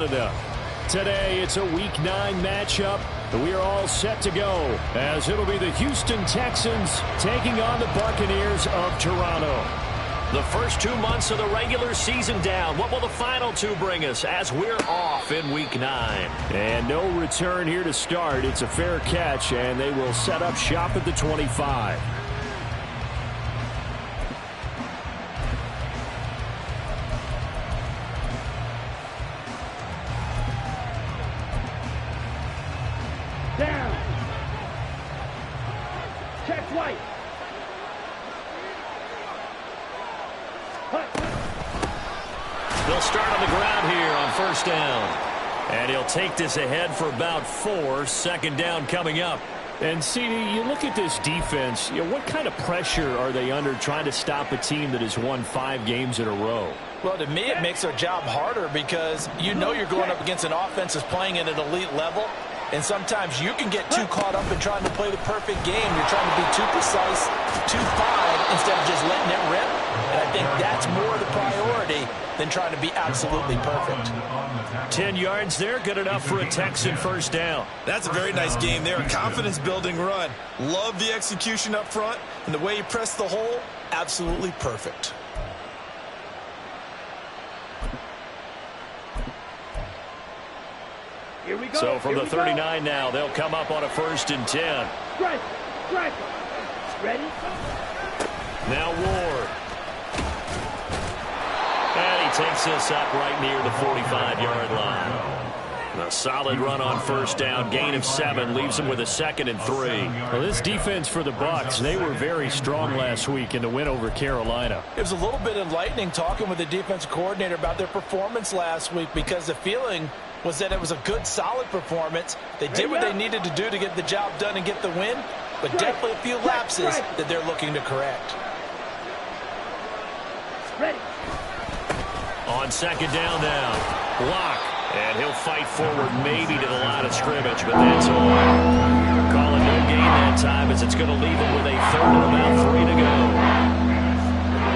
Today, it's a Week 9 matchup. We are all set to go, as it'll be the Houston Texans taking on the Buccaneers of Toronto. The first 2 months of the regular season down. What will the final two bring us as we're off in Week 9? And no return here to start. It's a fair catch, and they will set up shop at the 25. Down. Check white. They'll start on the ground here on first down. And he'll take this ahead for about 4. Second down coming up. And, CD, you look at this defense, what kind of pressure are they under trying to stop a team that has won 5 games in a row? Well, to me, it makes their job harder because you know you're going up against an offense that's playing at an elite level. And sometimes you can get too caught up in trying to play the perfect game. You're trying to be too precise, too fine, instead of just letting it rip. And I think that's more the priority than trying to be absolutely perfect. 10 yards there, good enough for a Texan first down. That's a very nice game there. A confidence-building run. Love the execution up front. And the way he pressed the hole, absolutely perfect. Here we go. So from the 39 now, they'll come up on a 1st and 10. Strike. Strike. Ready? Now Ward. And he takes this up right near the 45-yard line. A solid run on first down, gain of 7, leaves them with a 2nd and 3. Well, this defense for the Bucs, they were very strong last week in the win over Carolina. It was a little bit enlightening talking with the defensive coordinator about their performance last week because the feeling was that it was a good, solid performance. They did what they needed to do to get the job done and get the win, but definitely a few lapses that they're looking to correct. Ready. On second down now, Block. And he'll fight forward maybe to the line of scrimmage, but that's all. Calling no gain that time as it's going to leave him with a 3rd and about 3 to go.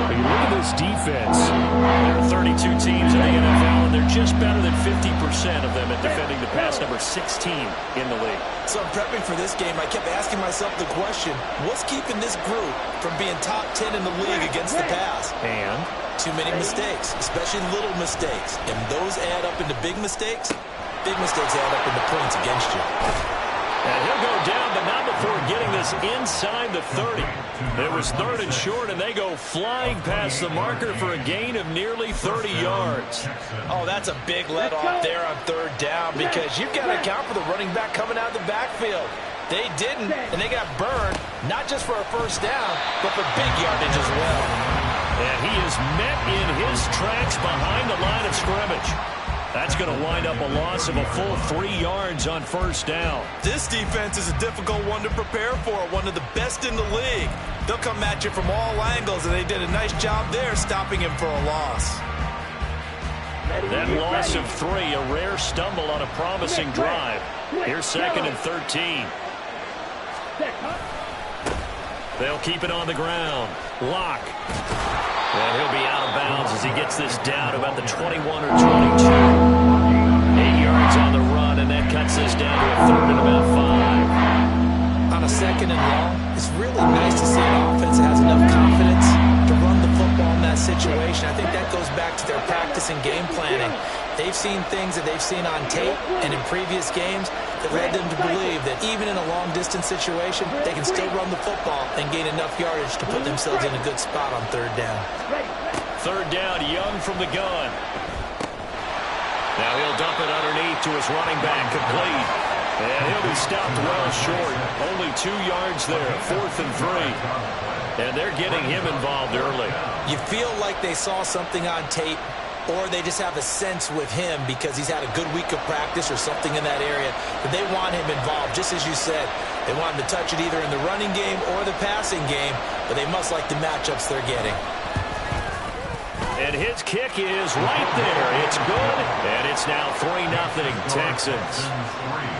When you look at this defense, there are 32 teams in the NFL, and they're just better than 50% of them at defending the pass, number 16 in the league. So I'm prepping for this game. I kept asking myself the question, what's keeping this group from being top 10 in the league against the pass? And too many mistakes, especially little mistakes. And those add up into big mistakes. Big mistakes add up into points against you. And he'll go down, but not before getting this inside the 30. It was 3rd and short, and they go flying past the marker for a gain of nearly 30 yards. Oh, that's a big let off there on 3rd down because you've got to account for the running back coming out of the backfield. They didn't, and they got burned, not just for a first down, but for big yardage as well. And he is met in his tracks behind the line of scrimmage. That's going to wind up a loss of a full 3 yards on first down. This defense is a difficult one to prepare for, one of the best in the league. They'll come at you from all angles, and they did a nice job there stopping him for a loss. That loss of 3, a rare stumble on a promising drive. Here's 2nd and 13. They'll keep it on the ground. Lock. And he'll be out of bounds as he gets this down about the 21 or 22. 8 yards on the run, and that cuts this down to a 3rd and about 5. On a 2nd and long, it's really nice to see an offense that has enough confidence to run the football in that situation. I think that goes back to their practice and game planning. They've seen things that they've seen on tape and in previous games that led them to believe that even in a long-distance situation, they can still run the football and gain enough yardage to put themselves in a good spot on 3rd down. 3rd down, Young from the gun. Now he'll dump it underneath to his running back, complete. And he'll be stopped well short. Only 2 yards there, 4th and 3. And they're getting him involved early. You feel like they saw something on tape, or they just have a sense with him because he's had a good week of practice or something in that area. But they want him involved, just as you said. They want him to touch it either in the running game or the passing game, but they must like the matchups they're getting. And And his kick is right there. It's good, and it's now 3-0 Texans.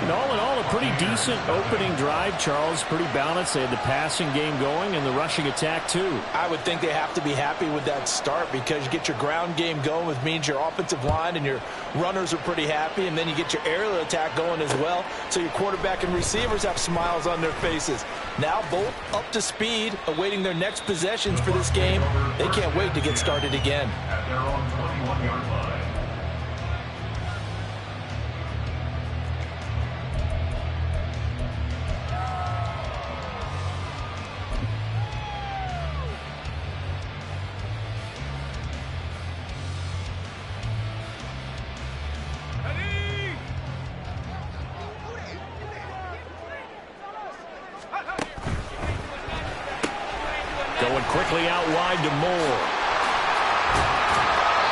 And all in all, a pretty decent opening drive, Charles. Pretty balanced. They had the passing game going and the rushing attack, too. I would think they have to be happy with that start because you get your ground game going, which means your offensive line and your runners are pretty happy, and then you get your aerial attack going as well, so your quarterback and receivers have smiles on their faces. Now both up to speed, awaiting their next possessions for this game. They can't wait to get started again. At their own 21-yard line. Going quickly out wide to Moore.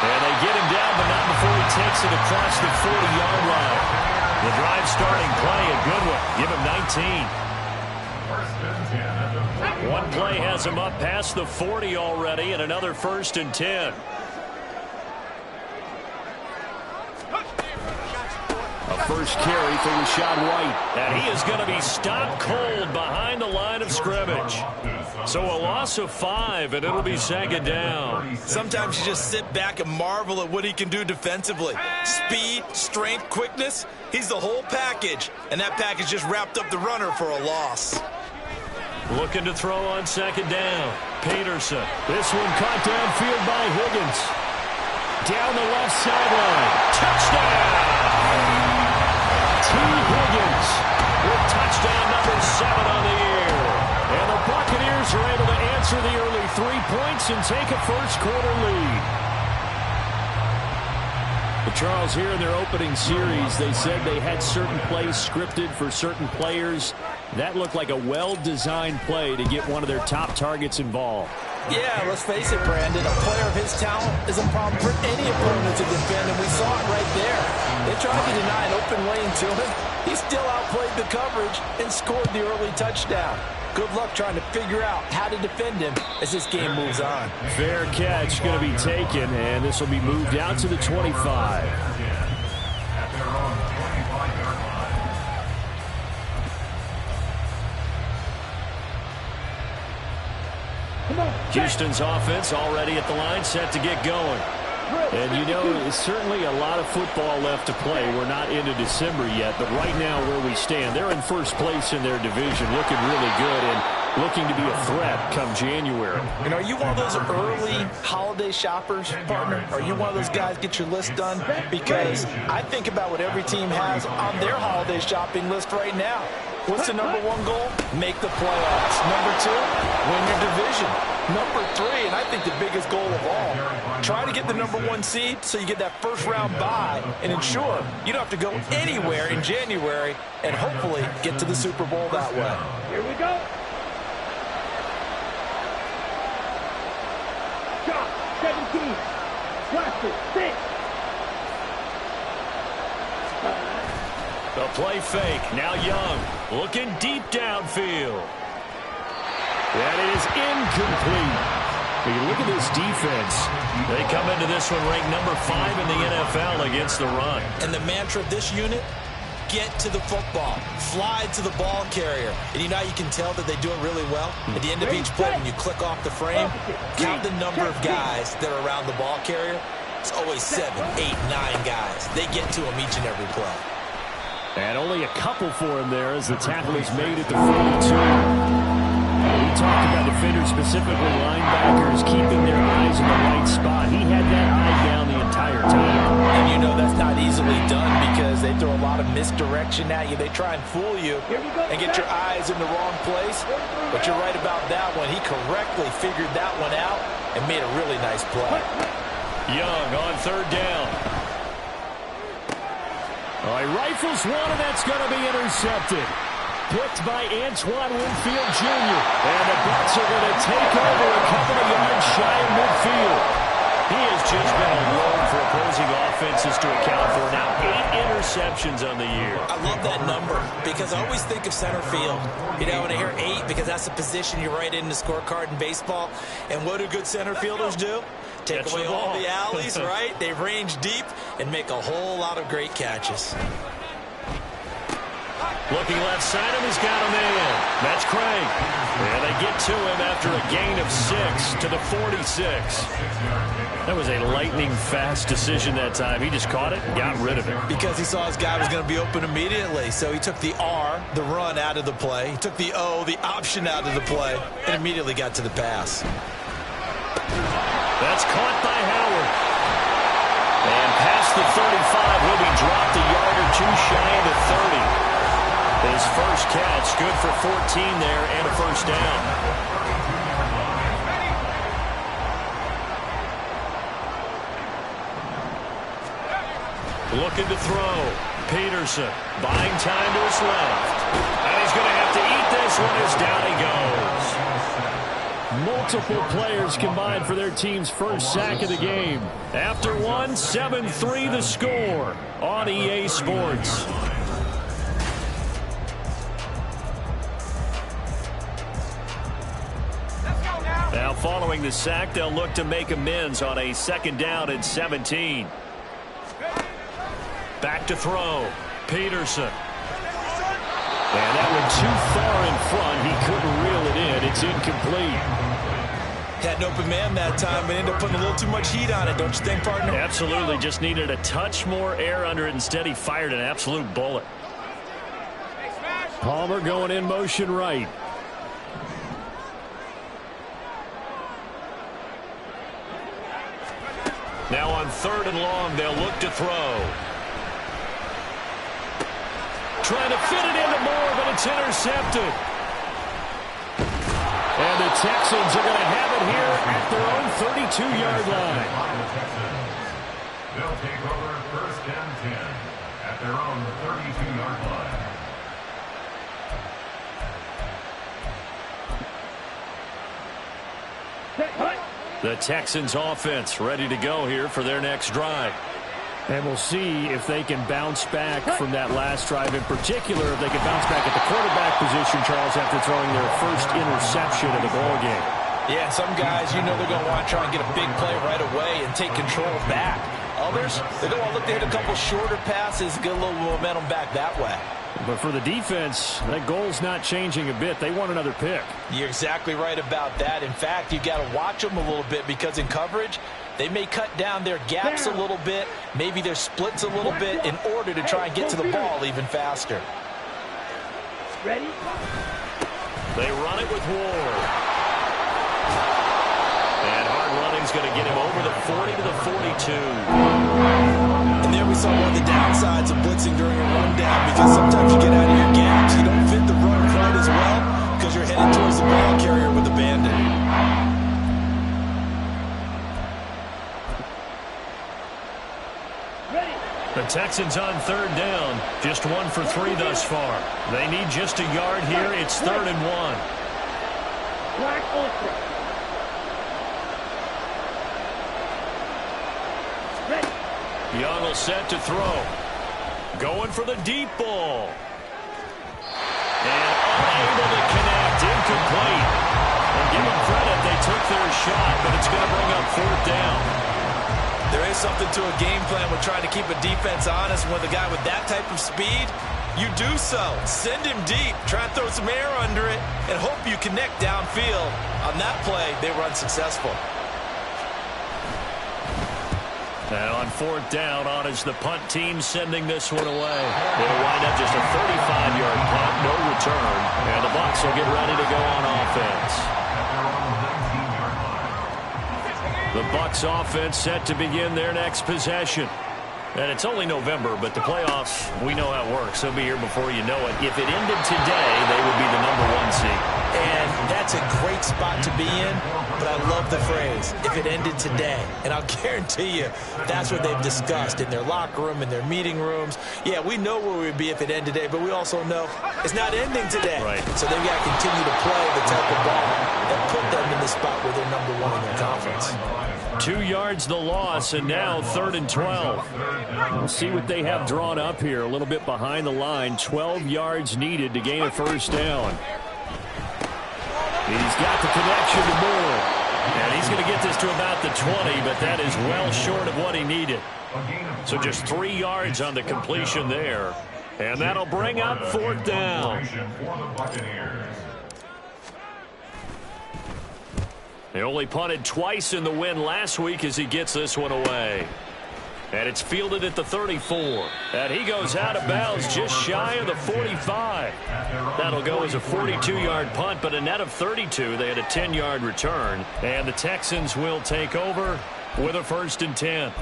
And they get him down, but not before he takes it across the 40-yard line. The drive starting play, a good one. Give him 19. One play has him up past the 40 already, and another 1st and 10. A first carry for Rashad White. And he is going to be stopped cold behind the line of scrimmage. So a loss of 5, and it'll be 2nd down. Sometimes you just sit back and marvel at what he can do defensively. Speed, strength, quickness. He's the whole package. And that package just wrapped up the runner for a loss. Looking to throw on 2nd down. Peterson. This one caught downfield by Higgins. Down the left sideline. Touchdown! T. Higgins with touchdown number 7 on the year. And the Buccaneers are able to answer the early 3 points and take a first-quarter lead. But Charles, here in their opening series, they said they had certain plays scripted for certain players. That looked like a well-designed play to get one of their top targets involved. Yeah, let's face it, Brandon. A player of his talent is a problem for any opponent to defend, and we saw it right there. They tried to deny an open lane to him. He still outplayed the coverage and scored the early touchdown. Good luck trying to figure out how to defend him as this game moves on. Fair catch going to be taken, and this will be moved out to the 25. At their own 25-yard line. Houston's offense already at the line, set to get going. And you know, there's certainly a lot of football left to play. We're not into December yet, but right now where we stand, they're in first place in their division, looking really good and looking to be a threat come January. You know, are you one of those early holiday shoppers, partner? Are you one of those guys get your list done? Because I think about what every team has on their holiday shopping list right now. What's the number 1 goal? Make the playoffs. Number 2, win your division. Number 3, and I think the biggest goal of all, try to get the number 1 seed so you get that first-round bye and ensure you don't have to go anywhere in January and hopefully get to the Super Bowl that way. Here we go. Shot, 17. Blaster, 6. The play fake. Now Young looking deep downfield. That is incomplete. When you look at this defense, they come into this one ranked number 5 in the NFL against the run. And the mantra of this unit, get to the football. Fly to the ball carrier. And you know how you can tell that they do it really well? At the end of each play, when you click off the frame, count the number of guys that are around the ball carrier. It's always 7, 8, 9 guys. They get to them each and every play. And only a couple for him there as the tackle is made at the 42. We talked about defenders, specifically linebackers, keeping their eyes in the right spot. He had that eye down the entire time. And you know that's not easily done because they throw a lot of misdirection at you. They try and fool you and get your eyes in the wrong place. But you're right about that one. He correctly figured that one out and made a really nice play. Young on 3rd down. All right, rifles one, and that's going to be intercepted. Picked by Antoine Winfield Jr. And the Bucs are going to take over a couple of yards shy of midfield. He has just been alone for opposing offenses to account for now 8 interceptions on the year. I love that number because I always think of center field. You know, when I hear 8, because that's the position you write in the scorecard in baseball. And what do good center fielders do? Take away all the alleys, right? They range deep and make a whole lot of great catches. Looking left side, and he's got a man. That's Craig. And they get to him after a gain of 6 to the 46. That was a lightning-fast decision that time. He just caught it and got rid of it. Because he saw his guy was going to be open immediately. So he took the R, the run, out of the play. He took the O, the option, out of the play, and immediately got to the pass. That's caught by Howard. And past the 35, will be dropped a yard or two shy of the 30. His first catch, good for 14 there and a first down. Looking to throw. Peterson buying time to his left. And he's going to have to eat this one as down he goes. Multiple players combined for their team's first sack of the game. After one, 7-3 the score on EA Sports. Now following the sack, they'll look to make amends on a 2nd down and 17. Back to throw. Peterson. And that went too far in front. He couldn't reel it in. It's incomplete. Had an open man that time, but ended up putting a little too much heat on it, don't you think, partner? Absolutely. Just needed a touch more air under it. Instead, he fired an absolute bullet. Palmer going in motion right. Now on 3rd and long, they'll look to throw. Trying to fit it into Moore, but it's intercepted. And the Texans are going to have it here at their own 32-yard line. They'll take over 1st and 10 at their own 32-yard line. The Texans offense ready to go here for their next drive. And we'll see if they can bounce back from that last drive. In particular, if they can bounce back at the quarterback position, Charles, after throwing their first interception of the ballgame. Yeah, some guys, you know they're going to want to try and get a big play right away and take control back. Others, they're going to want to look to hit a couple shorter passes, get a little momentum back that way. But for the defense, that goal's not changing a bit. They want another pick. You're exactly right about that. In fact, you got to watch them a little bit because in coverage, they may cut down their gaps a little bit, maybe their splits a little bit in order to try and get to the ball even faster. Ready? They run it with Ward. And hard running's going to get him over the 40 to the 42. And there we saw one of the downsides of blitzing during a rundown because sometimes you get out of your gaps. You don't fit the run quite as well because you're headed towards the ball carrier with the bandit. The Texans on 3rd down. Just 1 for 3 thus far. They need just a yard here. It's 3rd and 1. Black ultra. Ready. Young will set to throw. Going for the deep ball. And unable to connect. Incomplete. And give them credit. They took their shot, but it's going to bring up 4th down. There is something to a game plan with trying to keep a defense honest. With a guy with that type of speed, you do so. Send him deep. Try and throw some air under it and hope you connect downfield. On that play, they were unsuccessful. And on 4th down, on is the punt team sending this one away. It'll wind up just a 35-yard punt, no return. And the Bucs will get ready to go on offense. The Bucs offense set to begin their next possession. And it's only November, but the playoffs, we know how it works. They'll be here before you know it. If it ended today, they would be the #1 seed. And that's a great spot to be in, but I love the phrase, if it ended today. And I'll guarantee you, that's what they've discussed in their locker room, in their meeting rooms. Yeah, we know where we would be if it ended today, but we also know it's not ending today. Right. So they've got to continue to play the type of ball that put them in the spot where they're #1 in their conference. 2 yards the loss, and now 3rd and 12. We'll see what they have drawn up here. A little bit behind the line. 12 yards needed to gain a 1st down. He's got the connection to Moore. And he's going to get this to about the 20, but that is well short of what he needed. So just 3 yards on the completion there. And that'll bring up 4th down. They only punted twice in the win last week as he gets this one away. And it's fielded at the 34. And he goes out of bounds just shy of the 45. That'll go as a 42-yard punt, but a net of 32. They had a 10-yard return. And the Texans will take over with a 1st and 10.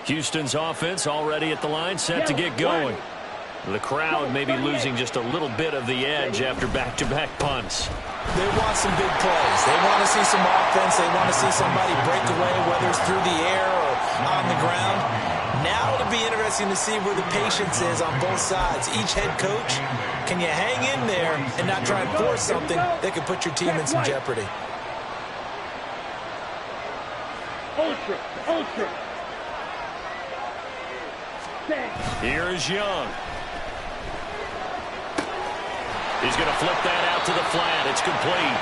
Houston's offense already at the line, set to get going. The crowd may be losing just a little bit of the edge after back-to-back punts. They want some big plays. They want to see some offense. They want to see somebody break away, whether it's through the air or on the ground. Now it'll be interesting to see where the patience is on both sides. Each head coach, can you hang in there and not try and force something that could put your team in some jeopardy? Ultra. Here's Young. He's going to flip that out to the flat. It's complete.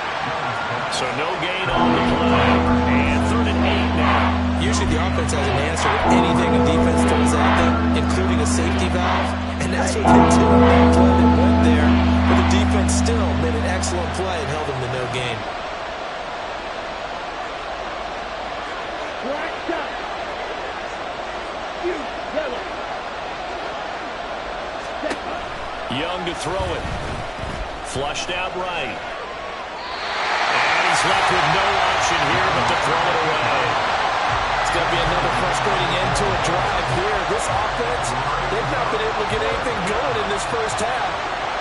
So no gain on the play. And 3rd and 8 now. Usually the offense has an answer to anything a defense throws at them, including a safety valve. And that's what they did on that play that went there. But the defense still made an excellent play and held them to no gain. Young to throw it. Flushed out right. And he's left with no option here but to throw it away. It's going to be another frustrating end to a drive here. This offense, they've not been able to get anything going in this first half.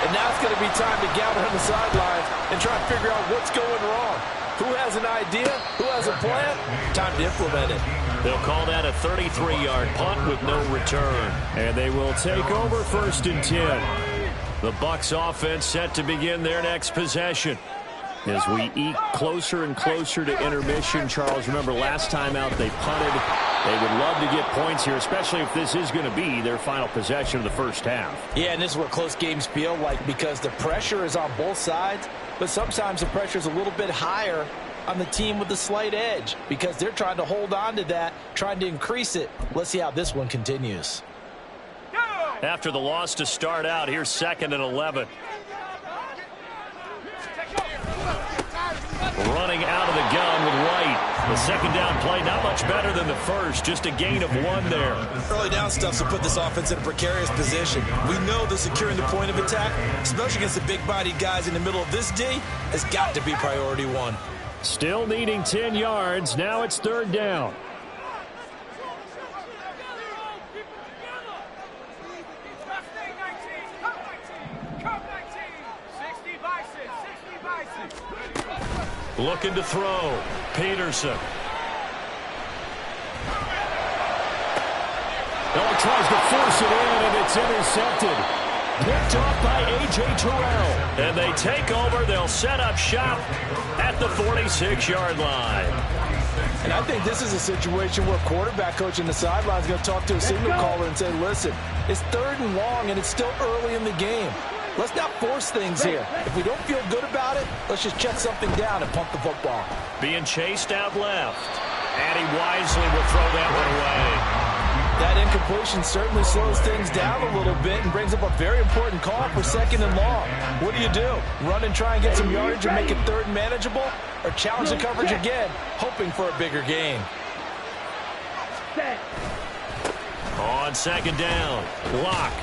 And now it's going to be time to gather on the sidelines and try to figure out what's going wrong. Who has an idea? Who has a plan? Time to implement it. They'll call that a 33-yard punt with no return. And they will take over 1st and 10. The Bucs offense set to begin their next possession. As we eke closer and closer to intermission, Charles, remember last time out they punted. They would love to get points here, especially if this is going to be their final possession of the first half. Yeah, and this is what close games feel like because the pressure is on both sides, but sometimes the pressure is a little bit higher on the team with the slight edge because they're trying to hold on to that, trying to increase it. Let's see how this one continues. After the loss to start out, here's 2nd and 11. Running out of the gun with White. The 2nd down play, not much better than the first, just a gain of 1 there. Early down stuff to put this offense in a precarious position. We know that securing the point of attack, especially against the big-bodied guys in the middle of this D, has got to be priority 1. Still needing 10 yards. Now it's 3rd down. Looking to throw. Peterson. Oh, tries to force it in, and it's intercepted. Picked off by A.J. Terrell. And they take over. They'll set up shop at the 46-yard line. And I think this is a situation where quarterback coach in the sideline is going to talk to a signal caller and say, listen, it's 3rd and long, and it's still early in the game. Let's not force things here. If we don't feel good about it, let's just check something down and pump the football. Being chased out left. And he wisely will throw that one away. That incompletion certainly slows things down a little bit and brings up a very important call for 2nd and long. What do? Run and try and get some yardage and make it 3rd and manageable? Or challenge the coverage again, hoping for a bigger gain? On 2nd down, Locke.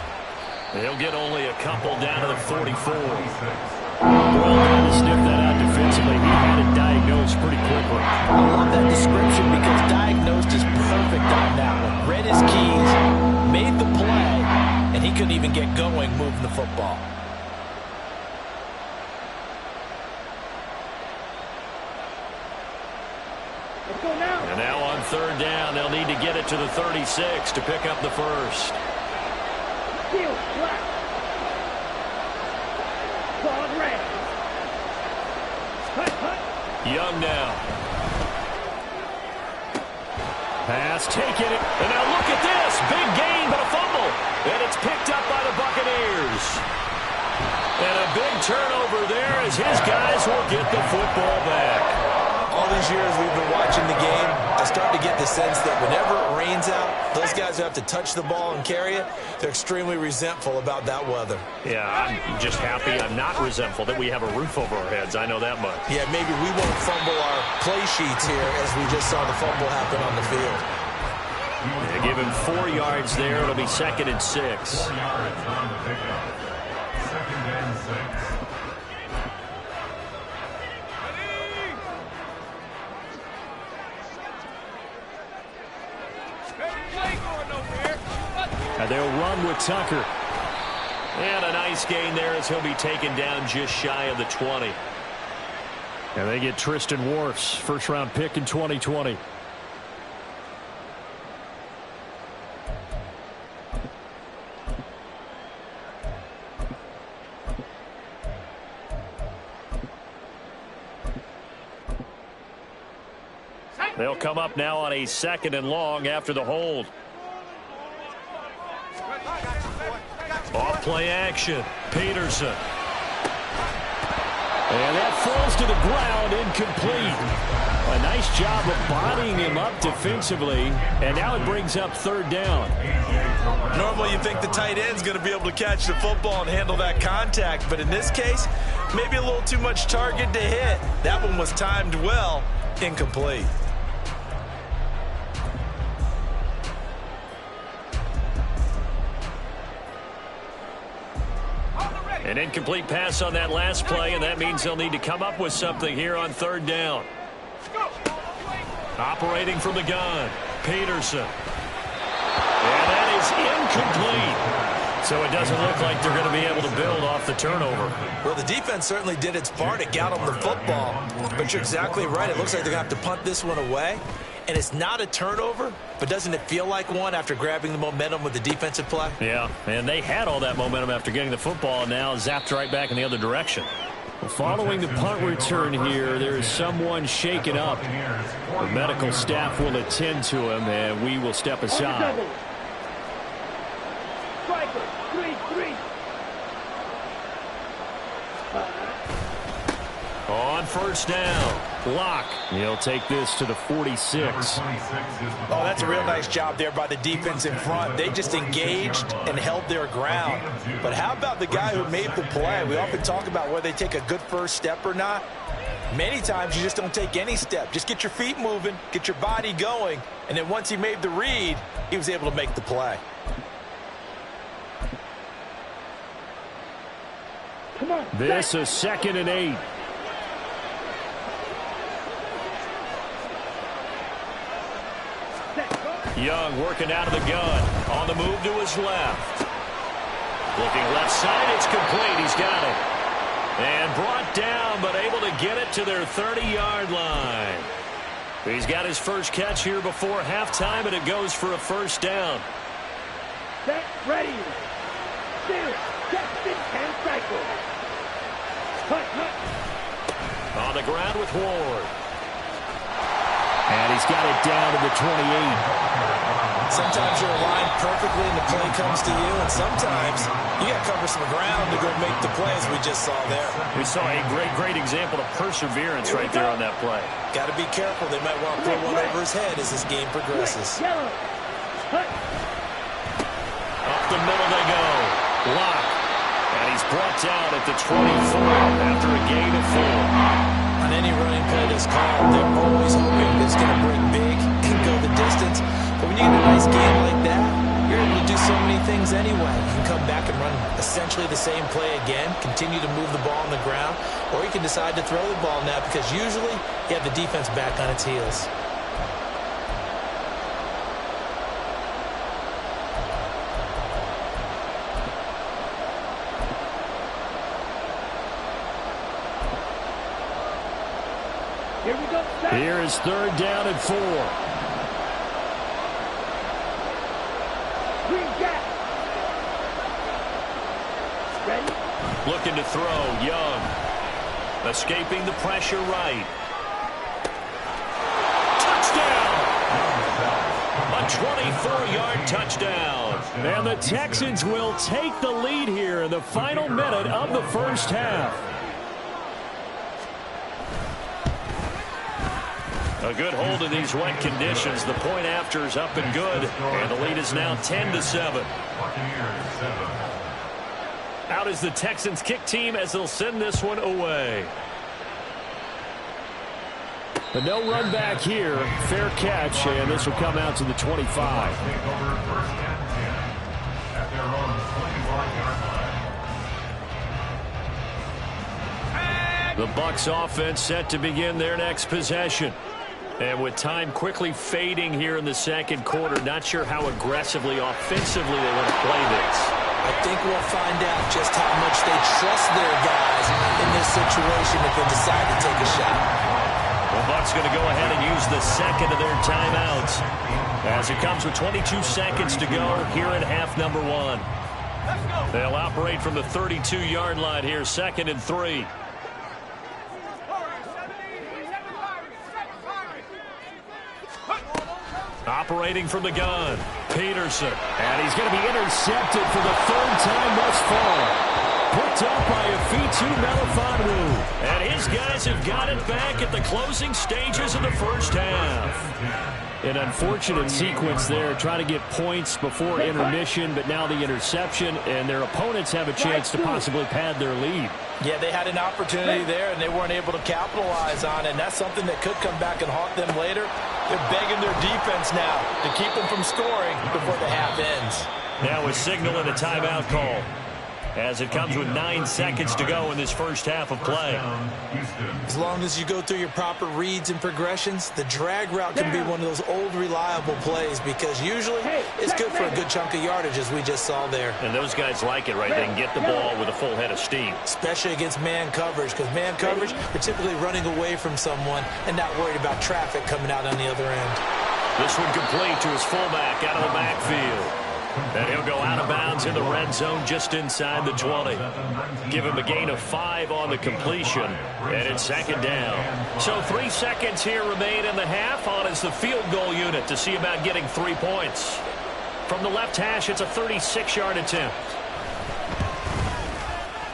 They'll get only a couple down to the 44. Well done to sniff that out defensively. He had it diagnosed pretty quickly. I love that description because diagnosed is perfect on that one. Read his keys, made the play, and he couldn't even get going moving the football. And now on 3rd down, they'll need to get it to the 36 to pick up the first. Young now. Pass taken. And now look at this. Big gain, but a fumble. And it's picked up by the Buccaneers. And a big turnover there as his guys will get the football back. All these years we've been watching the game, I start to get the sense that whenever it rains out, those guys who have to touch the ball and carry it, they're extremely resentful about that weather. Yeah, I'm just happy I'm not resentful that we have a roof over our heads. I know that much. Yeah, maybe we won't fumble our play sheets here as we just saw the fumble happen on the field. Yeah, give him 4 yards there. It'll be 2nd and 6. 4 yards on the pickup. 2nd and 6. And they'll run with Tucker. And a nice gain there as he'll be taken down just shy of the 20. And they get Tristan Wirfs, first-round pick in 2020. They'll come up now on a 2nd and long after the hold. Off play action. Peterson. And that falls to the ground, incomplete. A nice job of bodying him up defensively. And now it brings up 3rd down. Normally you think the tight end's going to be able to catch the football and handle that contact. But in this case, maybe a little too much target to hit. That one was timed well. Incomplete. An incomplete pass on that last play, and that means they'll need to come up with something here on 3rd down. Operating from the gun, Peterson. And that is incomplete. So it doesn't look like they're going to be able to build off the turnover. Well, the defense certainly did its part to get them the football. But you're exactly right. It looks like they're going to have to punt this one away. And it's not a turnover, but doesn't it feel like one after grabbing the momentum with the defensive play? Yeah, and they had all that momentum after getting the football, and now zapped right back in the other direction. Following the punt return here, there is someone shaken up. The medical staff will attend to him, and we will step aside. Striker, 3-3. On 1st down, Locke. He'll take this to the 46. Oh, that's a real nice job there by the defense in front. They just engaged and held their ground. But how about the guy who made the play? We often talk about whether they take a good first step or not. Many times you just don't take any step. Just get your feet moving, get your body going, and then once he made the read, he was able to make the play. Come on. This is 2nd and 8. Young working out of the gun. On the move to his left. Looking left side. It's complete. He's got it. And brought down, but able to get it to their 30-yard line. He's got his first catch here before halftime, and it goes for a 1st down. Set, ready. Steer, Texans, and cycle. Cut. On the ground with Ward. And he's got it down to the 28. Sometimes you're aligned perfectly and the play comes to you, and sometimes you got to cover some ground to go make the play, as we just saw there. We saw a great example of perseverance right there on that play. Got to be careful. They might want to throw one over his head as this game progresses. Yellow. Cut. Up the middle they go. Locke. And he's brought down at the 24 after a gain of 4. On any running play that's called, they're always hoping it's going to break big and go the distance. But when you get a nice game like that, you're able to do so many things anyway. You can come back and run essentially the same play again, continue to move the ball on the ground, or you can decide to throw the ball now because usually you have the defense back on its heels. Here we go. Set. Here is 3rd down and 4. Green gap. Ready. Looking to throw. Young. Escaping the pressure right. Touchdown! touchdown. And the Texans will take the lead here in the final minute of the first half. A good hold in these wet conditions. The point after is up and good. And the lead is now 10-7. Out is the Texans kick team as they'll send this one away. But no run back here. Fair catch, and this will come out to the 25. The Bucs offense set to begin their next possession. And with time quickly fading here in the second quarter, not sure how aggressively, offensively they want to play this. I think we'll find out just how much they trust their guys in this situation if they decide to take a shot. The Bucs going to go ahead and use the second of their timeouts as it comes with 22 seconds to go here at half number one. They'll operate from the 32-yard line here, 2nd and 3. Operating from the gun, Peterson. And he's going to be intercepted for the 3rd time thus far. Picked up by Afitu Melifonwu. And his guys have got it back at the closing stages of the first half. An unfortunate sequence there, trying to get points before intermission, but now the interception, and their opponents have a chance to possibly pad their lead. Yeah, they had an opportunity there, and they weren't able to capitalize on it, and that's something that could come back and haunt them later. They're begging their defense now to keep them from scoring before the half ends. Now a signal and a timeout call as it comes with 9 seconds to go in this first half of play. As long as you go through your proper reads and progressions, the drag route can be one of those old reliable plays because usually it's good for a good chunk of yardage as we just saw there. And those guys like it, right? They can get the ball with a full head of steam. Especially against man coverage, because man coverage, they're typically running away from someone and not worried about traffic coming out on the other end. This one complete to his fullback out of the backfield. And he'll go out of bounds in the red zone just inside the 20. Give him a gain of 5 on the completion. And it's 2nd down. So 3 seconds here remain in the half. On is the field goal unit to see about getting 3 points. From the left hash, it's a 36-yard attempt.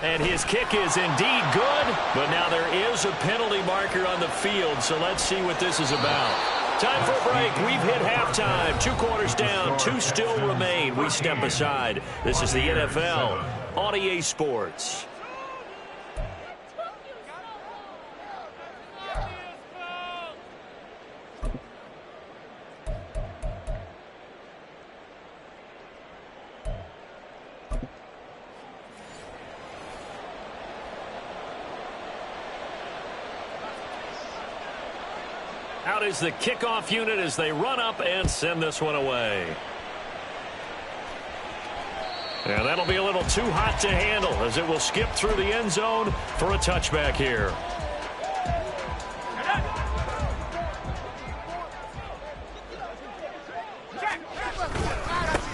And his kick is indeed good. But now there is a penalty marker on the field. So let's see what this is about. Time for a break. We've hit halftime. 2 quarters down. 2 still remain. We step aside. This is the NFL on EA Sports. Out is the kickoff unit as they run up and send this one away. And that'll be a little too hot to handle as it will skip through the end zone for a touchback here.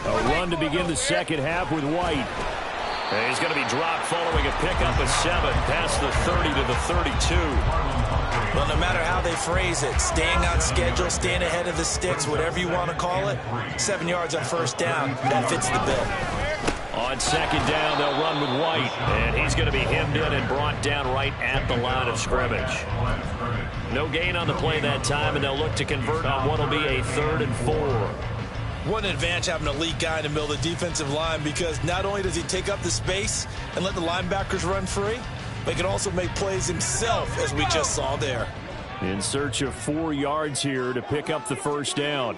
A run to begin the second half with White. And he's going to be dropped following a pickup of 7 past the 30 to the 32. Well, no matter how they phrase it, staying on schedule, staying ahead of the sticks, whatever you want to call it, 7 yards on 1st down, that fits the bill. On 2nd down, they'll run with White, and he's going to be hemmed in and brought down right at the line of scrimmage. No gain on the play that time, and they'll look to convert on what will be a 3rd and 4. What an advantage having an elite guy in the middle of the defensive line, because not only does he take up the space and let the linebackers run free, but he can also make plays himself, as we just saw there. In search of 4 yards here to pick up the 1st down.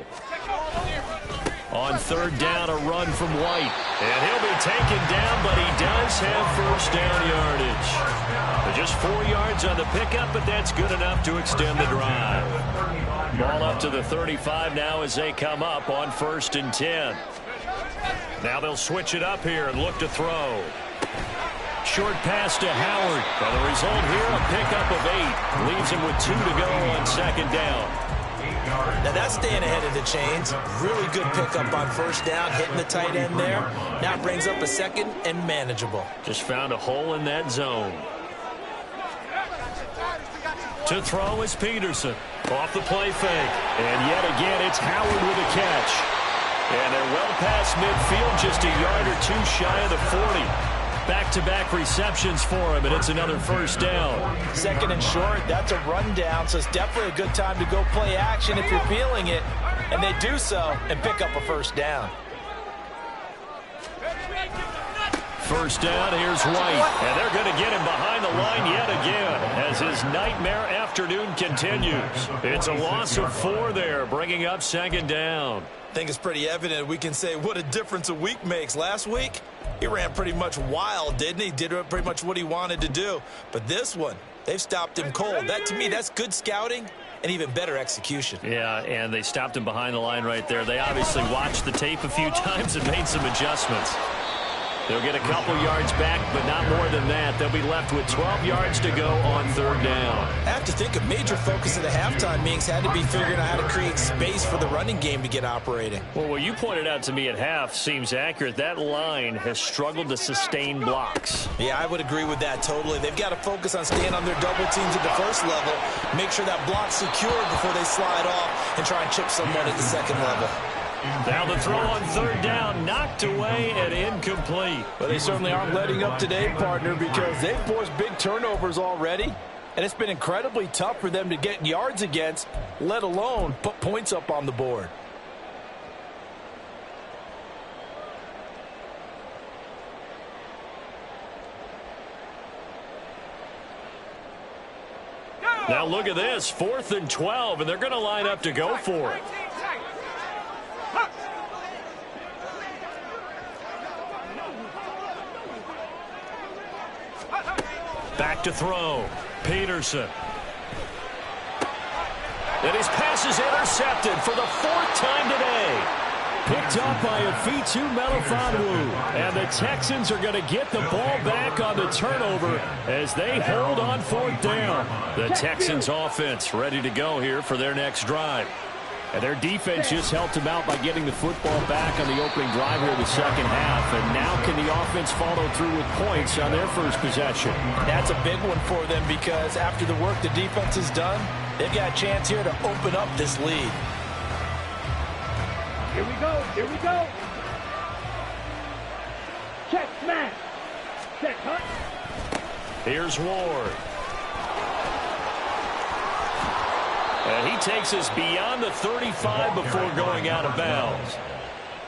On 3rd down, a run from White. And he'll be taken down, but he does have 1st down yardage. Just 4 yards on the pickup, but that's good enough to extend the drive. Ball up to the 35 now as they come up on 1st and 10. Now they'll switch it up here and look to throw. Short pass to Howard. And the result here, a pickup of 8. Leaves him with 2 to go on 2nd down. Now that's staying ahead of the chains. Really good pickup on 1st down, hitting the tight end there. Now brings up a 2nd and manageable. Just found a hole in that zone. To throw is Peterson. Off the play fake. And yet again, it's Howard with a catch. And they're well past midfield, just a yard or two shy of the 40. Back-to-back receptions for him, and it's another first down. Second and short, that's a rundown, so it's definitely a good time to go play action if you're feeling it. And they do so and pick up a first down. First down, here's White. And they're going to get him behind the line yet again as his nightmare afternoon continues. It's a loss of 4 there, bringing up second down. I think it's pretty evident we can say what a difference a week makes. Last week, he ran pretty much wild, didn't he? Did pretty much what he wanted to do. But this one, they've stopped him cold. That, to me, that's good scouting and even better execution. Yeah, and they stopped him behind the line right there. They obviously watched the tape a few times and made some adjustments. They'll get a couple yards back, but not more than that. They'll be left with 12 yards to go on third down. I have to think a major focus of the halftime meetings had to be figuring out how to create space for the running game to get operating. Well, what you pointed out to me at half seems accurate. That line has struggled to sustain blocks. Yeah, I would agree with that totally. They've got to focus on staying on their double teams at the first level, make sure that block's secured before they slide off and try and chip someone at the second level. Now the throw on third down, knocked away and incomplete. But they certainly aren't letting up today, partner, because they've forced big turnovers already. And it's been incredibly tough for them to get yards against, let alone put points up on the board. Now look at this, 4th and 12, and they're going to line up to go for it. Back to throw. Peterson. And his pass is intercepted for the 4th time today. Picked up by Afitu Melifonwu. And the Texans are going to get the ball back on the turnover as they hold on 4th down. The Texans offense ready to go here for their next drive. And their defense just helped them out by getting the football back on the opening drive here in the second half. And now can the offense follow through with points on their first possession? That's a big one for them because after the work the defense has done, they've got a chance here to open up this lead. Here we go. Here we go. Check, smash. Check, cut. Here's Ward. And he takes us beyond the 35 before going out of bounds.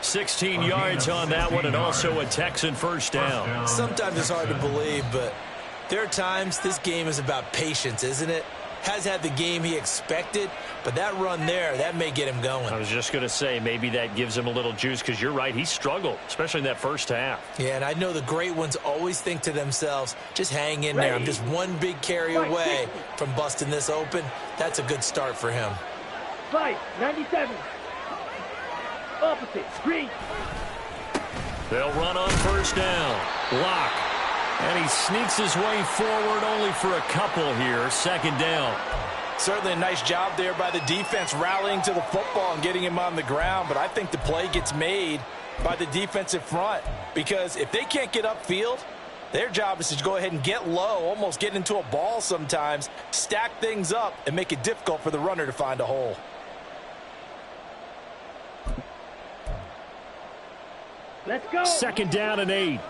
16 yards on that one, and also a Texan first down. Sometimes it's hard to believe, but there are times this game is about patience, isn't it? Has had the game he expected, but that run there, that may get him going. I was just going to say, maybe that gives him a little juice, because you're right, he struggled, especially in that first half. Yeah, and I know the great ones always think to themselves, just hang in there. I'm just one big carry away from busting this open. That's a good start for him. Fight, 97. Opposite, green. They'll run on first down. Lock. And he sneaks his way forward only for a couple here. Second down. Certainly a nice job there by the defense rallying to the football and getting him on the ground. But I think the play gets made by the defensive front. Because if they can't get upfield, their job is to go ahead and get low, almost get into a ball sometimes, stack things up, and make it difficult for the runner to find a hole. Let's go. Second down and 8.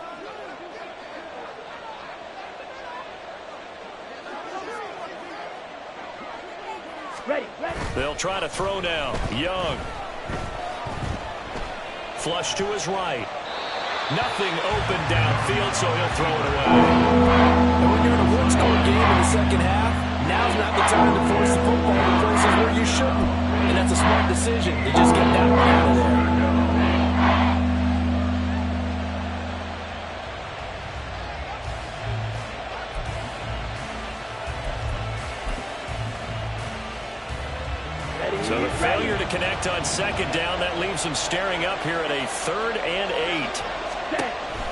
Ready, ready. They'll try to throw now. Young. Flush to his right. Nothing open downfield, so he'll throw it away. And when you're in a one-score game in the second half, now's not the time to force the football to places where you shouldn't. And that's a smart decision. You just get that one out of there. So the failure to connect on second down, that leaves him staring up here at a 3rd and 8.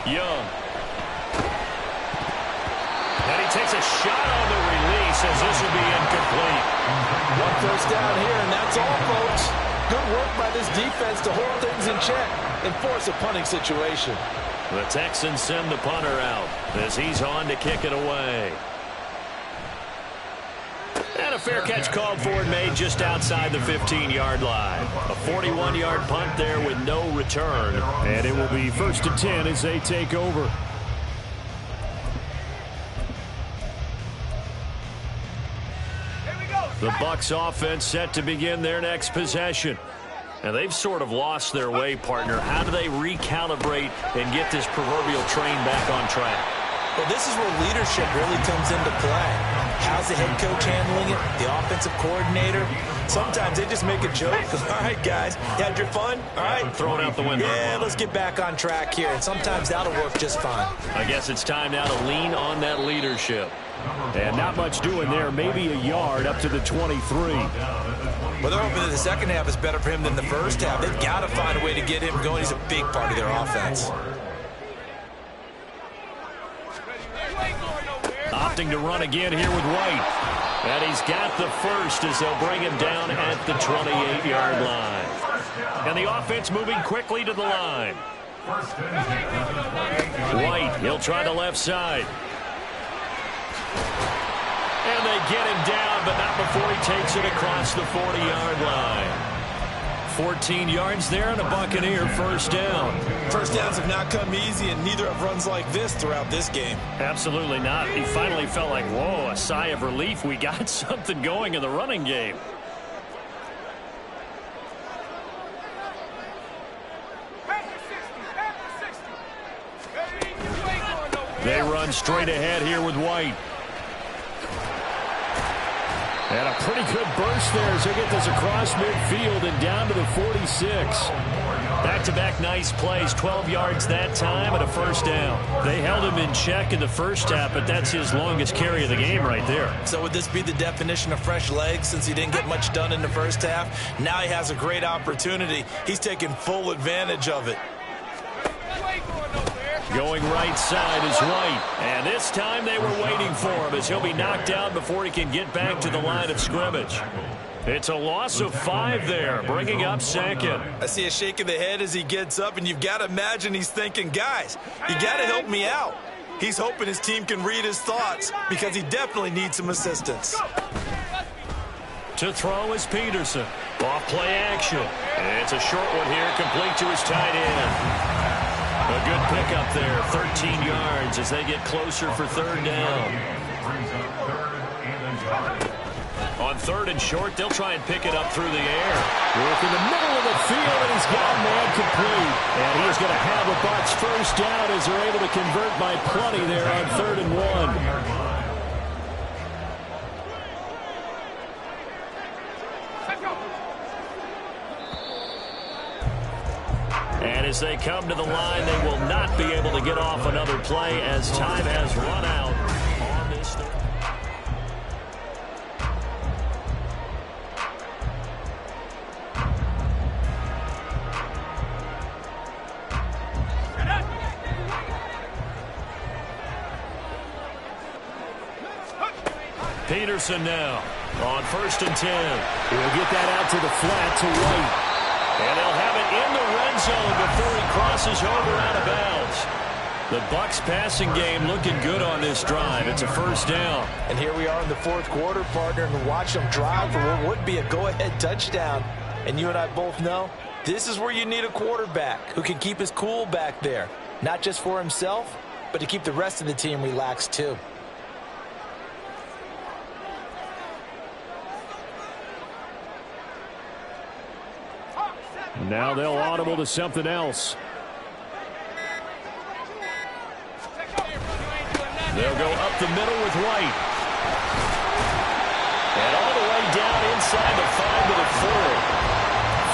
Young. And he takes a shot on the release as this will be incomplete. One first down here, and that's all, folks. Good work by this defense to hold things in check and force a punting situation. The Texans send the punter out as he's on to kick it away. And a a fair catch called for and made just outside the 15-yard line. A 41-yard punt there with no return. And it will be 1st and 10 as they take over. The Bucs offense set to begin their next possession. And they've sort of lost their way, partner. How do they recalibrate and get this proverbial train back on track? Well, this is where leadership really comes into play. How's the head coach handling it? The offensive coordinator? Sometimes they just make a joke. All right, guys, you had your fun? All right. Throw it out the window. Yeah, let's get back on track here. And sometimes that'll work just fine. I guess it's time now to lean on that leadership. And not much doing there. Maybe a yard up to the 23. Well, they're hoping that the second half is better for him than the first half. They've got to find a way to get him going. He's a big part of their offense. Opting to run again here with White. And he's got the first as they'll bring him down at the 28-yard line. And the offense moving quickly to the line. White, he'll try the left side. And they get him down, but not before he takes it across the 40-yard line. 14 yards there and a Buccaneer first down. First downs have not come easy, and neither have runs like this throughout this game. Absolutely not. He finally felt like, whoa, a sigh of relief. We got something going in the running game. They run straight ahead here with White. And a pretty good burst there as they get this across midfield and down to the 46. Back-to-back nice plays, 12 yards that time and a first down. They held him in check in the first half, but that's his longest carry of the game right there. So would this be the definition of fresh legs since he didn't get much done in the first half? Now he has a great opportunity. He's taking full advantage of it. Going right side is White. And this time they were waiting for him as he'll be knocked down before he can get back to the line of scrimmage. It's a loss of 5 there, bringing up second. I see a shake of the head as he gets up, and you've got to imagine he's thinking, guys, you got to help me out. He's hoping his team can read his thoughts because he definitely needs some assistance. To throw is Peterson. Off play action. And it's a short one here, complete to his tight end. A good pickup there, 13 yards as they get closer for third down. On third and short, they'll try and pick it up through the air. Work in the middle of the field, and he's got man complete. And he's going to have the Bucs first down as they're able to convert by plenty there on 3rd and 1. And as they come to the line, they will not be able to get off another play as time has run out on this. Peterson now on 1st and 10. He'll get that out to the flat to White. And they'll have it in the red zone before he crosses over out of bounds. The Bucs passing game looking good on this drive. It's a first down. And here we are in the 4th quarter, partner, and watch them drive for what would be a go-ahead touchdown. And you and I both know this is where you need a quarterback who can keep his cool back there. Not just for himself, but to keep the rest of the team relaxed too. Now they'll audible to something else. They'll go up the middle with White. And all the way down inside the 5 to the 4.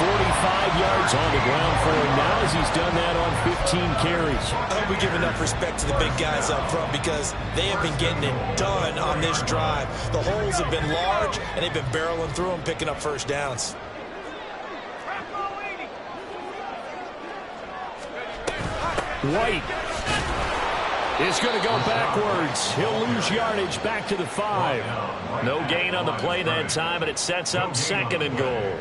45 yards on the ground for him now as he's done that on 15 carries. I hope we give enough respect to the big guys up front because they have been getting it done on this drive. The holes have been large, and they've been barreling through them, picking up first downs. White is going to go backwards. He'll lose yardage back to the 5. No gain on the play that time, and it sets up 2nd and goal.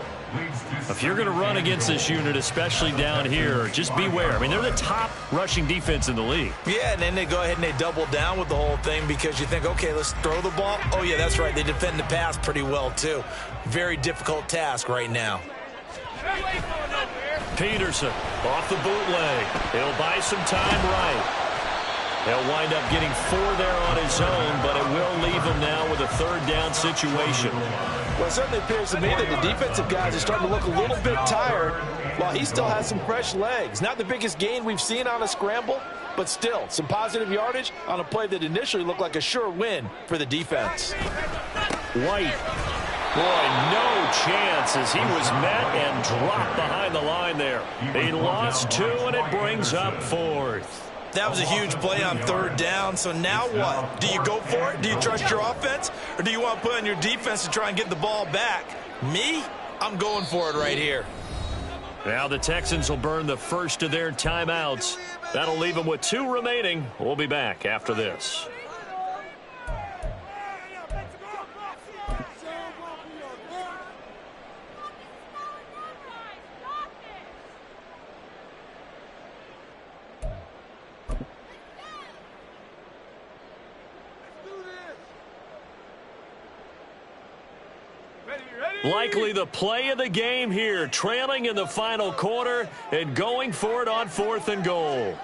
If you're going to run against this unit, especially down here, just beware. I mean, they're the top rushing defense in the league. Yeah, and then they go ahead and they double down with the whole thing because you think, okay, let's throw the ball. Oh, yeah, that's right. They defend the pass pretty well, too. Very difficult task right now. Peterson off the bootleg. He'll buy some time right. He'll wind up getting 4 there on his own, but it will leave him now with a 3rd down situation. Well, it certainly appears to me that the defensive guys are starting to look a little bit tired while he still has some fresh legs. Not the biggest gain we've seen on a scramble, but still some positive yardage on a play that initially looked like a sure win for the defense. White. Boy, no chance as he was met and dropped behind the line there. He lost 2, and it brings up 4th. That was a huge play on 3rd down, so now what? Do you go for it? Do you trust your offense? Or do you want to put on your defense to try and get the ball back? Me? I'm going for it right here. Now the Texans will burn the first of their timeouts. That'll leave them with 2 remaining. We'll be back after this. Likely the play of the game here, trailing in the final quarter and going for it on 4th and goal.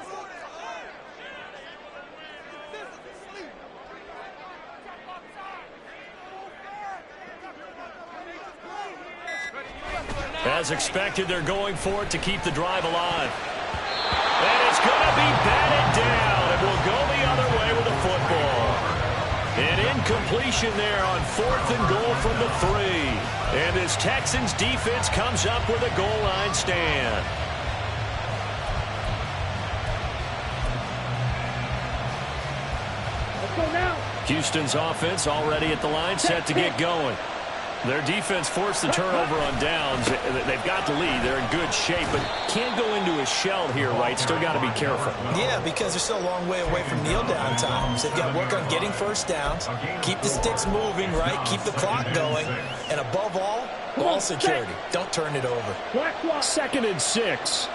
As expected, they're going for it to keep the drive alive. And it's going to be batted down. It will go the other way with the football. An incompletion there on 4th and goal from the 3. And this Texans defense comes up with a goal line stand. Let's go now. Houston's offense already at the line, set to get going. Their defense forced the turnover on downs. They've got the lead. They're in good shape, but can't go into a shell here, right? Still got to be careful. Yeah, because they're still a long way away from kneel down times. They've got to work on getting first downs, keep the sticks moving, right? Keep the clock going, and above all, ball security. Don't turn it over. 2nd and 6.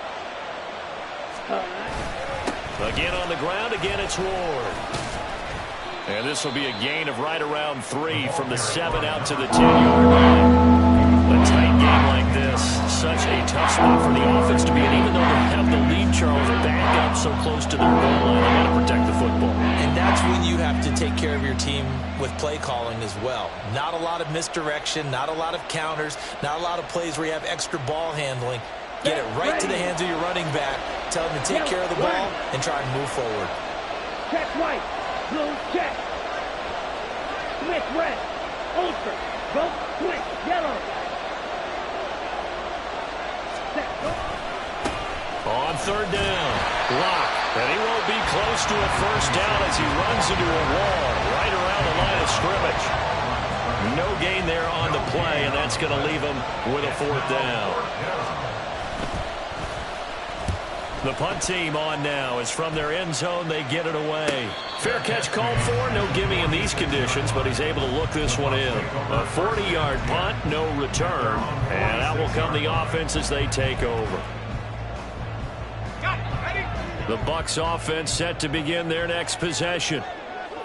Again on the ground. Again, it's Ward. And this will be a gain of right around 3 from the 7 out to the 10-yard line. A tight game like this, such a tough spot for the offense to be in. Even though they have the lead, Charles, back up so close to their goal line, they got to protect the football. And that's when you have to take care of your team with play calling as well. Not a lot of misdirection, not a lot of counters, not a lot of plays where you have extra ball handling. Get it right to the hands of your running back. Tell him to take care of the ball and try and move forward. Check white. Blue, check. Switch red. Ultra. Go. Switch. Yellow. Set. Go. On 3rd down. Lock. And he won't be close to a first down as he runs into a wall right around the line of scrimmage. No gain there on the play, and that's going to leave him with a 4th down. The punt team on now is from their end zone. They get it away. Fair catch called for. No gimme in these conditions, but he's able to look this one in. A 40-yard punt, no return. And that will come the offense as they take over. The Bucs offense set to begin their next possession.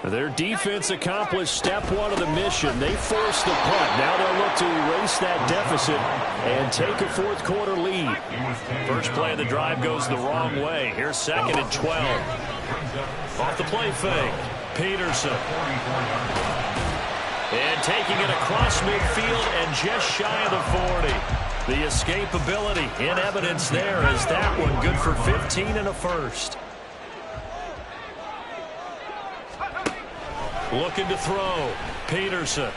Their defense accomplished step 1 of the mission. They forced the punt. Now they'll look to erase that deficit and take a 4th quarter lead. First play of the drive goes the wrong way. Here's 2nd and 12. Off the play fake. Peterson. And taking it across midfield and just shy of the 40. The escapability in evidence there as that one good for 15 and a first. Looking to throw. Peterson.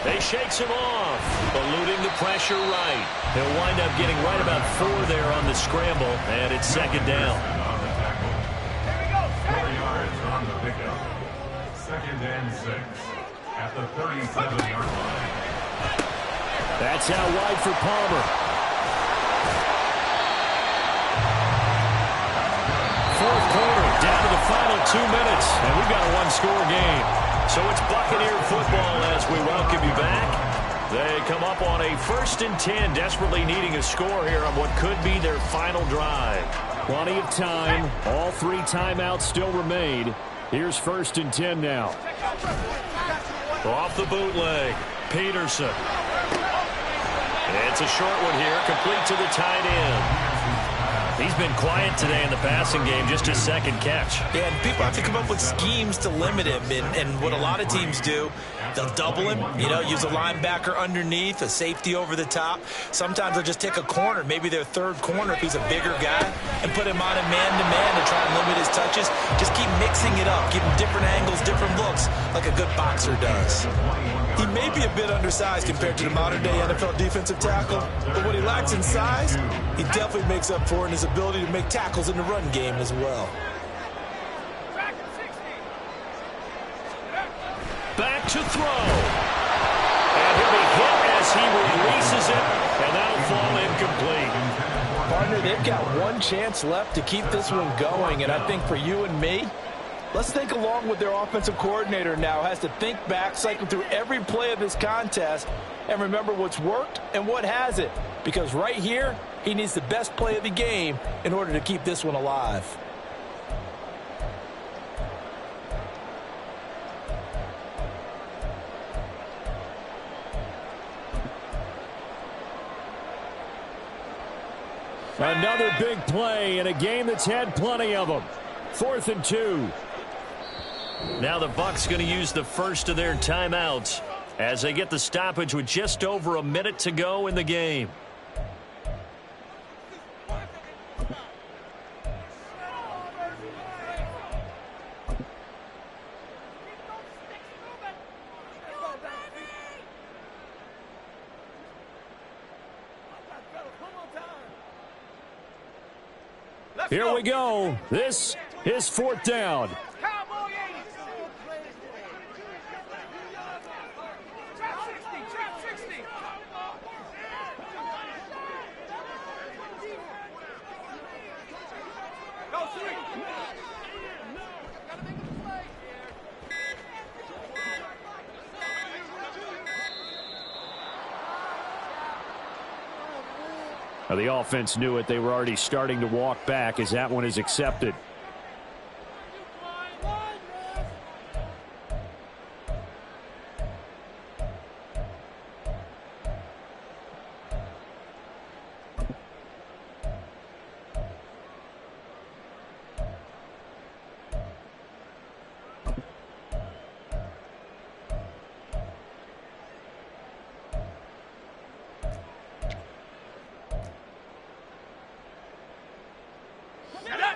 They shakes him off. Eluding the pressure right. He'll wind up getting right about 4 there on the scramble, and it's 2nd down. 4 yards on the pickup. 2nd and 6 at the 37-yard line. That's out wide for Palmer. 4th quarter, down to the final 2 minutes, and we've got a 1-score game. So it's Buccaneer football as we welcome you back. They come up on a 1st and 10, desperately needing a score here on what could be their final drive. Plenty of time. All 3 timeouts still remain. Here's 1st and 10 now. Off the bootleg, Peterson. It's a short one here, complete to the tight end. He's been quiet today in the passing game, just his 2nd catch. Yeah, and people have to come up with schemes to limit him. And what a lot of teams do, they'll double him, use a linebacker underneath, a safety over the top. Sometimes they'll just take a corner, maybe their 3rd corner if he's a bigger guy, and put him on a man-to-man to try and limit his touches. Just keep mixing it up, give him different angles, different looks, like a good boxer does. He may be a bit undersized compared to the modern-day NFL defensive tackle, but what he lacks in size, he definitely makes up for in his ability to make tackles in the run game as well. Back to throw. And he'll be hit as he releases it, and that'll fall incomplete. Partner, they've got one chance left to keep this one going, and I think for you and me, let's think along with their offensive coordinator now. Has to think back, cycle through every play of this contest, and remember what's worked and what hasn't. Because right here, he needs the best play of the game in order to keep this one alive. Another big play in a game that's had plenty of them. 4th and 2. Now the Bucs going to use the first of their timeouts as they get the stoppage with just over a minute to go in the game. Here we go. This is 4th down. The offense knew it. They were already starting to walk back as that one is accepted.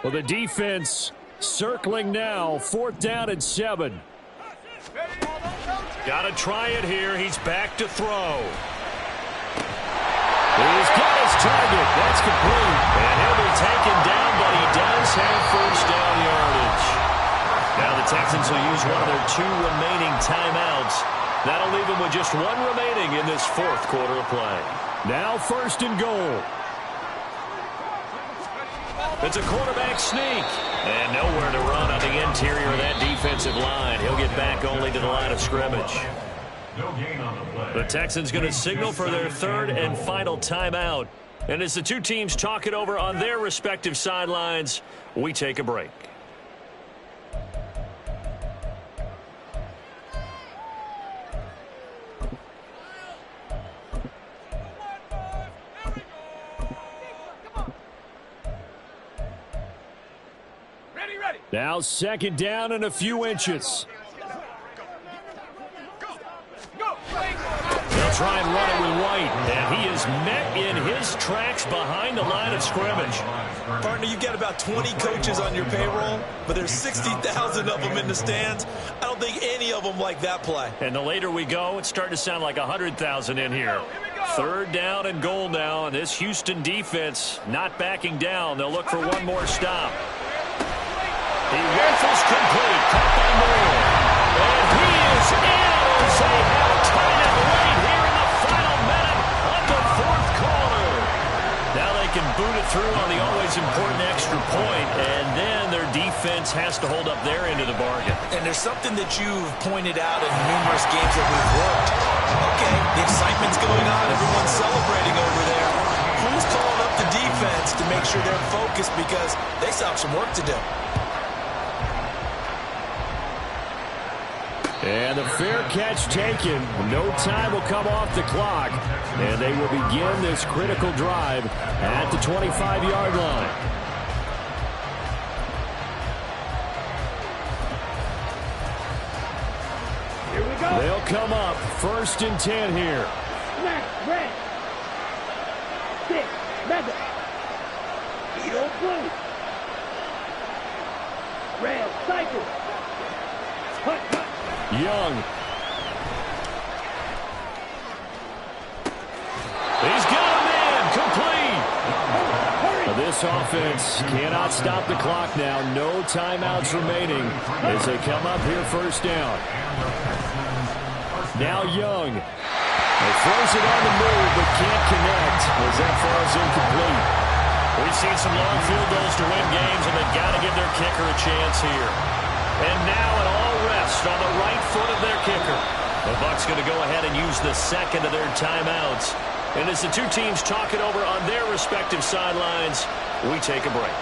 Well, the defense circling now. 4th down and 7. Got to try it here. He's back to throw. He's got his target. That's complete. And he'll be taken down, but he does have 1st down yardage. Now the Texans will use one of their 2 remaining timeouts. That'll leave them with just 1 remaining in this 4th quarter of play. Now 1st and goal. It's a quarterback sneak. And nowhere to run on the interior of that defensive line. He'll get back only to the line of scrimmage. No gain on the play. The Texans going to signal for their 3rd and final timeout. And as the 2 teams talk it over on their respective sidelines, we take a break. Now 2nd down and a few inches. They'll try and run it with White, and he is met in his tracks behind the line of scrimmage. Partner, you've got about 20 coaches on your payroll, but there's 60,000 of them in the stands. I don't think any of them like that play. And the later we go, it's starting to sound like 100,000 in here. 3rd down and goal now, and this Houston defense not backing down. They'll look for one more stop. He rifles complete, caught by Moore. And he is in as they have tied it right here in the final minute of the 4th quarter. Now they can boot it through on the always important extra point, and then their defense has to hold up their end of the bargain. And there's something that you've pointed out in numerous games that we've worked. Okay, the excitement's going on. Everyone's celebrating over there. Who's calling up the defense to make sure they're focused because they still have some work to do? And the fair catch taken. No time will come off the clock. And they will begin this critical drive at the 25-yard line. Here we go. They'll come up 1st and 10 here. Snap, red. 6, leather. Eagle blue. Red, cycle. Cut, cut. Young. He's got a man. Complete. This offense cannot stop the clock now. No timeouts remaining as they come up here 1st down. Now Young. He throws it on the move but can't connect as that falls incomplete. We've seen some long field goals to win games, and they've got to give their kicker a chance here. And now it all rests on the right foot of their kicker. The Bucs going to go ahead and use the second of their timeouts. And as the two teams talk it over on their respective sidelines, we take a break.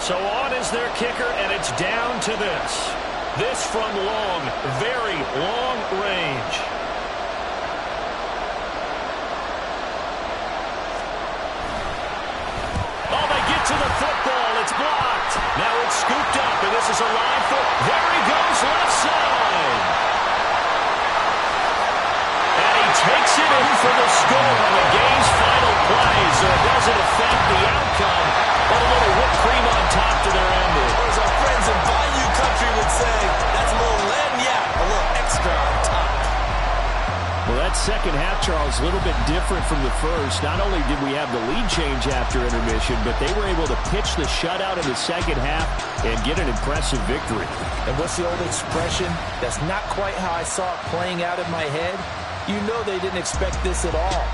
So on is their kicker, and it's down to this. This from long, very long range. Oh, they get to the football. It's blocked. Now it's scooped up, and this is a line for... There he goes, left side. And he takes it in for the score on the game's final play, so it doesn't affect the outcome, but a little whipped cream on top to their ending. Or as our friends in Bayou Country would say, that's a little lagniappe, a little extra on top. Well, that second half, Charles, a little bit different from the first. Not only did we have the lead change after intermission, but they were able to pitch the shutout in the second half and get an impressive victory. And what's the old expression? That's not quite how I saw it playing out in my head. You know they didn't expect this at all.